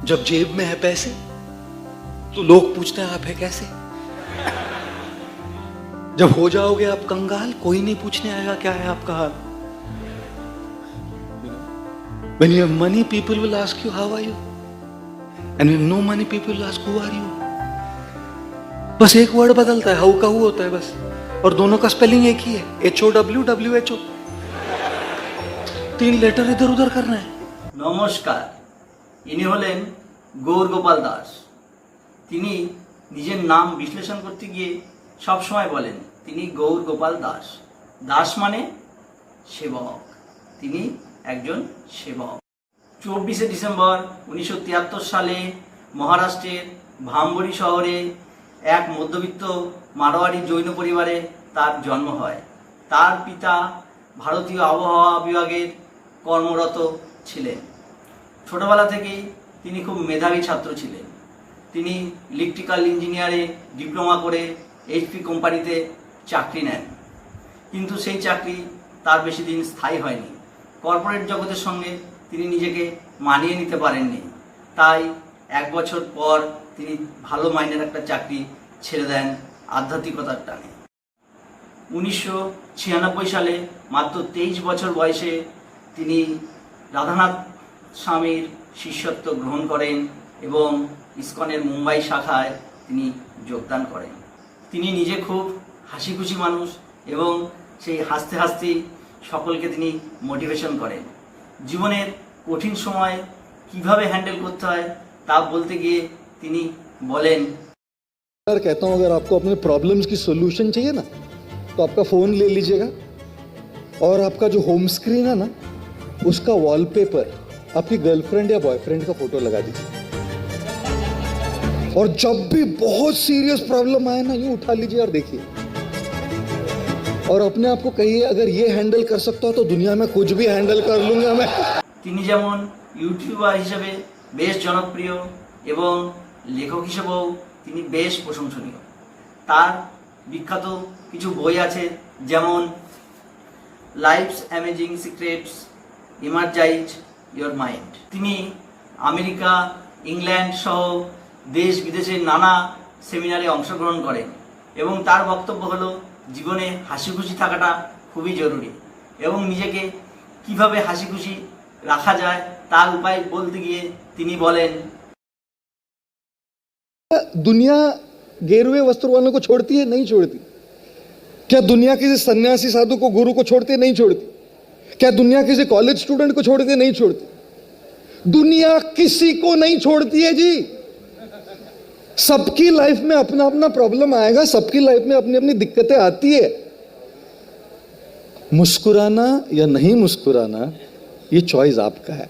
जब जेब में है पैसे तो लोग पूछते हैं आप है कैसे। जब हो जाओगे आप कंगाल कोई नहीं पूछने आएगा क्या है आपका हाल। When you have money people will ask you how are you, and when you have no money people will ask who are you। बस एक वर्ड बदलता है, हाउ का हु होता है बस, और दोनों का स्पेलिंग एक ही है, HOW WHO। 3 लेटर इधर उधर करना है। নমস্কার, ইনি হলেন গৌর গোপাল দাস। তিনি নিজের নাম বিশ্লেষণ করতে গিয়ে সব সময় বলেন তিনি গৌর গোপাল দাস। দাস মানে সেবক, তিনি একজন সেবক। 24শে ডিসেম্বর 1973 সালে মহারাষ্ট্রের ভাম্বরি শহরে এক মধ্যবিত্ত মারোয়াড়ি জৈন পরিবারে তার জন্ম হয়। তার পিতা ভারতীয় আবহাওয়া বিভাগের কর্মরত ছিলেন। ছোটবেলা থেকেই তিনি খুব মেধাবী ছাত্র ছিলেন। তিনি ইলেকট্রিক্যাল ইঞ্জিনিয়ারে ডিপ্লোমা করে HP কোম্পানিতে চাকরি নেন, কিন্তু সেই চাকরি তার বেশি দিন স্থায়ী হয়নি। কর্পোরেট জগতের সঙ্গে তিনি নিজেকে মানিয়ে নিতে পারেননি, তাই 1 বছর পর তিনি ভালো মাইনের একটা চাকরি ছেড়ে দেন আধ্যাত্মিকতার টানে। 1996 সালে মাত্র 23 বছর বয়সে তিনি রাধানাথ স্বামীর শিষ্যত্ব গ্রহণ করেন এবং ইসকনের মুম্বাই শাখায় তিনি যোগদান করেন। তিনি নিজে খুব হাসি খুশি মানুষ এবং সেই হাসতে হাসতেই সকলকে তিনি মোটিভেশন করেন। জীবনের কঠিন সময় কিভাবে হ্যান্ডেল করতে হয় তা বলতে গিয়ে তিনি বলেন, कहता हूँ अगर आपको अपने प्रॉब्लम्स की सोल्यूशन चाहिए ना तो आपका फ़ोन ले लीजिएगा और आपका जो होम स्क्रीन है ना उसका वॉलपेपर आपकी गर्लफ्रेंड या बॉयफ्रेंड का फोटो लगा दीजिए, और जब भी बहुत सीरियस प्रॉब्लम आए ना यूं उठा लीजिए और देखिए, और अपने आप को कहिए अगर ये हैंडल कर सकता हो तो दुनिया में कुछ भी हैंडल कर लूंगा मैं। তিনি যেমন ইউটিউবার হিসেবে বেশ জনপ্রিয় এবং লেখক হিসেবেও তিনি বেশ প্রশংসনীয়। তার বিখ্যাত কিছু বই আছে, যেমন life's amazing secrets, energize your mind. তিনি আমেরিকা, ইংল্যান্ড সহ দেশ বিদেশের নানা সেমিনারে অংশগ্রহণ করেন এবং তার বক্তব্য হলো জীবনে হাসি খুশি থাকাটা খুবই জরুরি এবং নিজেকে কিভাবে হাসি খুশি রাখা যায় তার উপায় বলতে গিয়ে তিনি বলেন, दुनिया गेरुए वस्त्र वालों को छोड़ती है? नहीं छोड़ती। क्या दुनिया किसी सन्यासी साधु को, गुरु को छोड़ती है? नहीं छोड़ती। क्या दुनिया किसी कॉलेज स्टूडेंट को छोड़ती है? नहीं छोड़ती। दुनिया किसी को नहीं छोड़ती है जी। सबकी लाइफ में अपना अपना प्रॉब्लम आएगा, सबकी लाइफ में अपनी अपनी दिक्कतें आती है। मुस्कुराना या नहीं मुस्कुराना ये चॉइस आपका है।